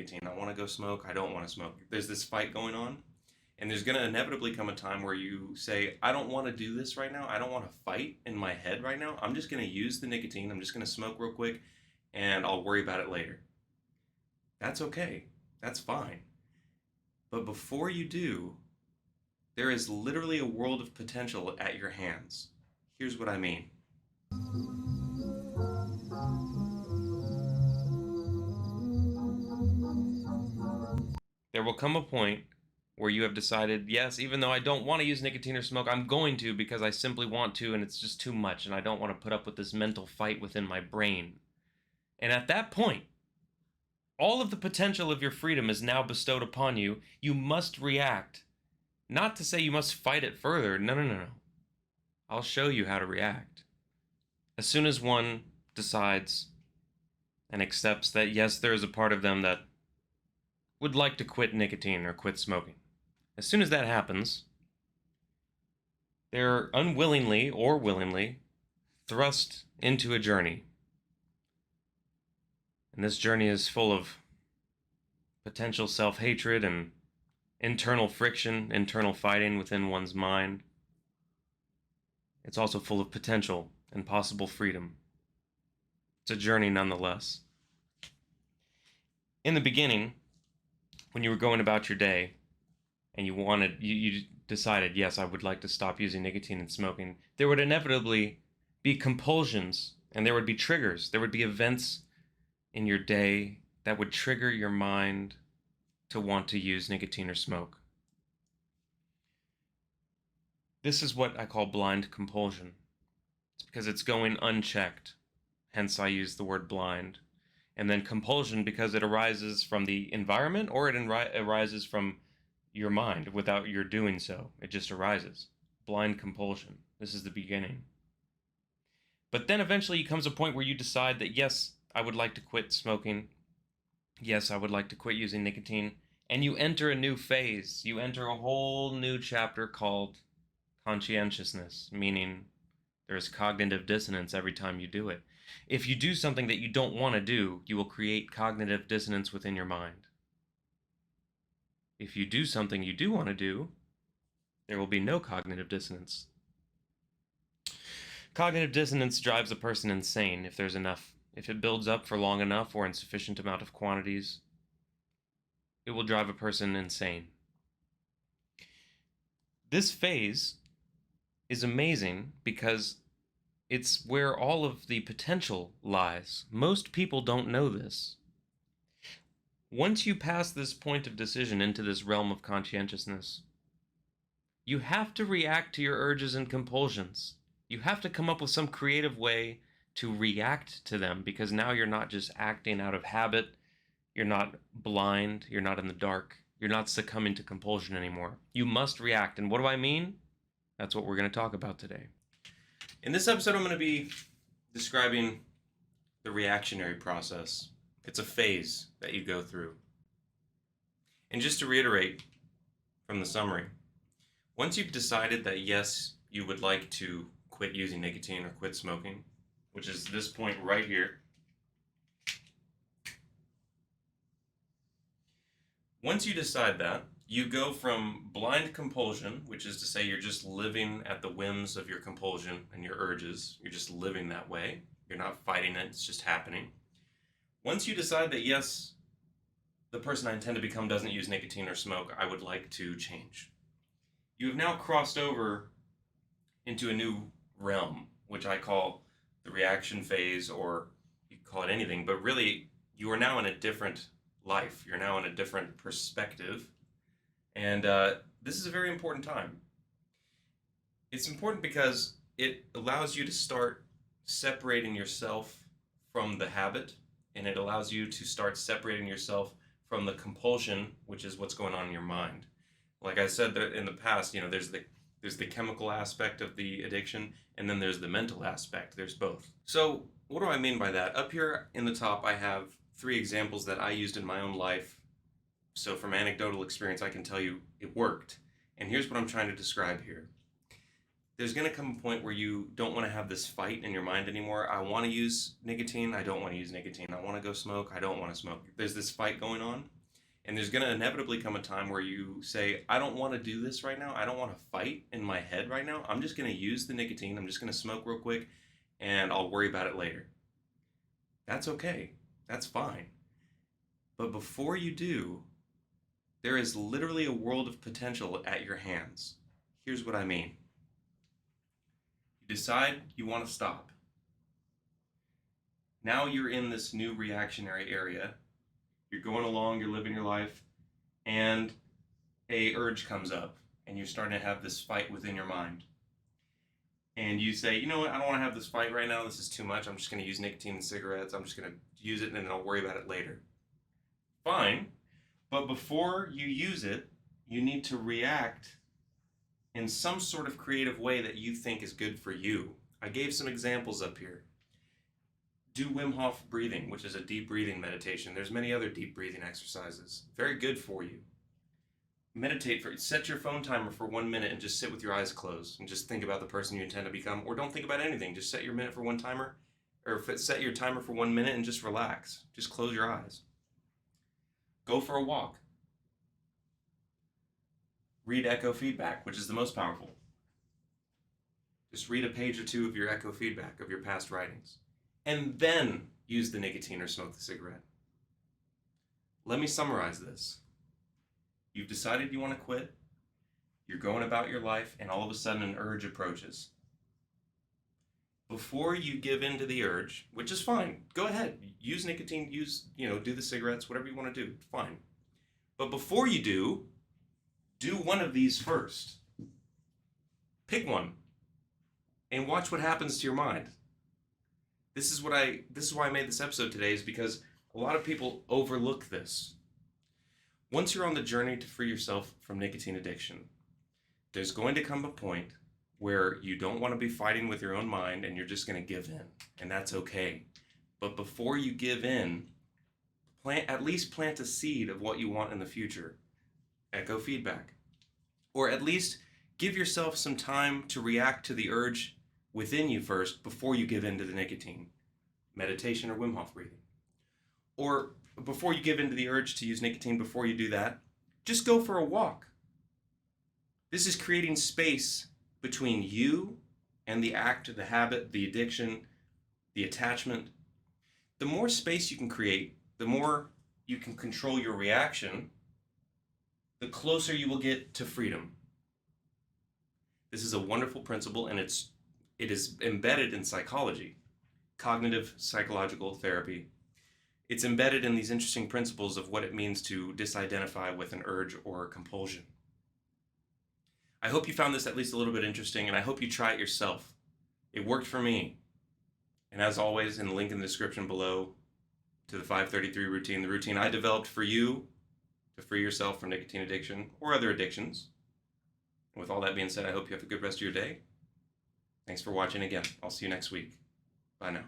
nicotine. I want to go smoke. I don't want to smoke. There's this fight going on. And there's going to inevitably come a time where you say, I don't want to do this right now. I don't want to fight in my head right now. I'm just going to use the nicotine. I'm just going to smoke real quick and I'll worry about it later. That's okay. That's fine. But before you do, there is literally a world of potential at your hands. Here's what I mean. There will come a point where you have decided, yes, even though I don't want to use nicotine or smoke, I'm going to because I simply want to and it's just too much and I don't want to put up with this mental fight within my brain. And at that point, all of the potential of your freedom is now bestowed upon you. You must react. Not to say you must fight it further. No, no, no, no. I'll show you how to react. As soon as one decides and accepts that, yes, there is a part of them that would like to quit nicotine or quit smoking. As soon as that happens, they're unwillingly or willingly thrust into a journey. And this journey is full of potential self-hatred and internal friction, internal fighting within one's mind. It's also full of potential and possible freedom. It's a journey nonetheless. In the beginning, when you were going about your day and you decided, yes, I would like to stop using nicotine and smoking, there would inevitably be compulsions and there would be triggers. There would be events in your day that would trigger your mind to want to use nicotine or smoke. This is what I call blind compulsion. It's because it's going unchecked. Hence I use the word blind. And then compulsion because it arises from the environment or it arises from your mind without your doing so. It just arises. Blind compulsion. This is the beginning. But then eventually comes a point where you decide that, yes, I would like to quit smoking. Yes, I would like to quit using nicotine. And you enter a new phase. You enter a whole new chapter called conscientiousness, meaning there's cognitive dissonance every time you do it. If you do something that you don't want to do, you will create cognitive dissonance within your mind. If you do something you do want to do, there will be no cognitive dissonance. Cognitive dissonance drives a person insane if it builds up for long enough or in sufficient amount of quantities. It will drive a person insane. This phase is amazing because it's where all of the potential lies. Most people don't know this. Once you pass this point of decision into this realm of conscientiousness, you have to react to your urges and compulsions. You have to come up with some creative way to react to them because now you're not just acting out of habit. You're not blind. You're not in the dark. You're not succumbing to compulsion anymore. You must react. And what do I mean? That's what we're going to talk about today. In this episode, I'm going to be describing the reactionary process. It's a phase that you go through. And just to reiterate from the summary, once you've decided that, yes, you would like to quit using nicotine or quit smoking, which is this point right here, once you decide that, you go from blind compulsion, which is to say you're just living at the whims of your compulsion and your urges. You're just living that way. You're not fighting it. It's just happening. Once you decide that, yes, the person I intend to become doesn't use nicotine or smoke, I would like to change. You have now crossed over into a new realm, which I call the reaction phase, or you can call it anything, but really you are now in a different life. You're now in a different perspective. And this is a very important time. It's important because it allows you to start separating yourself from the habit, and it allows you to start separating yourself from the compulsion, which is what's going on in your mind. Like I said in the past, there's the chemical aspect of the addiction, and then there's the mental aspect. There's both. So what do I mean by that? Up here in the top, I have 3 examples that I used in my own life. So from anecdotal experience, I can tell you it worked. And here's what I'm trying to describe here. There's going to come a point where you don't want to have this fight in your mind anymore. I want to use nicotine. I don't want to use nicotine. I want to go smoke. I don't want to smoke. There's this fight going on. And there's going to inevitably come a time where you say, I don't want to do this right now. I don't want to fight in my head right now. I'm just going to use the nicotine. I'm just going to smoke real quick and I'll worry about it later. That's okay. That's fine. But before you do, there is literally a world of potential at your hands. Here's what I mean. You decide you want to stop. Now you're in this new reactionary area. You're going along, you're living your life, and a urge comes up, and you're starting to have this fight within your mind. And you say, you know what, I don't want to have this fight right now. This is too much. I'm just going to use nicotine and cigarettes. I'm just going to use it, and then I'll worry about it later. Fine, but before you use it, you need to react in some sort of creative way that you think is good for you. I gave some examples up here. Do Wim Hof breathing, which is a deep breathing meditation. There's many other deep breathing exercises. Very good for you. Meditate set your phone timer for 1 minute and just sit with your eyes closed and just think about the person you intend to become, or don't think about anything. Just set your minute for one timer, or set your timer for 1 minute and just relax. Just close your eyes. Go for a walk. Read echo feedback, which is the most powerful. Just read a page or two of your echo feedback of your past writings. And then use the nicotine or smoke the cigarette. Let me summarize this. You've decided you want to quit. You're going about your life, and all of a sudden an urge approaches. Before you give in to the urge, which is fine, go ahead. Use nicotine, do the cigarettes, whatever you want to do, fine. But before you do one of these first. Pick one and watch what happens to your mind. This is why I made this episode today, is because a lot of people overlook this. Once you're on the journey to free yourself from nicotine addiction, there's going to come a point where you don't want to be fighting with your own mind and you're just going to give in, and that's okay. But before you give in, at least plant a seed of what you want in the future. Echo feedback. Or at least give yourself some time to react to the urge within you first before you give in to the nicotine. Meditation or Wim Hof breathing. Or before you give in to the urge to use nicotine, before you do that, just go for a walk. This is creating space between you and the act, the habit, the addiction, the attachment. The more space you can create, the more you can control your reaction, the closer you will get to freedom. This is a wonderful principle, and it is embedded in psychology, cognitive psychological therapy. It's embedded in these interesting principles of what it means to disidentify with an urge or compulsion. I hope you found this at least a little bit interesting, and I hope you try it yourself. It worked for me. And as always, in the link in the description below to the 533 routine, the routine I developed for you to free yourself from nicotine addiction or other addictions. And with all that being said, I hope you have a good rest of your day. Thanks for watching again. I'll see you next week. Bye now.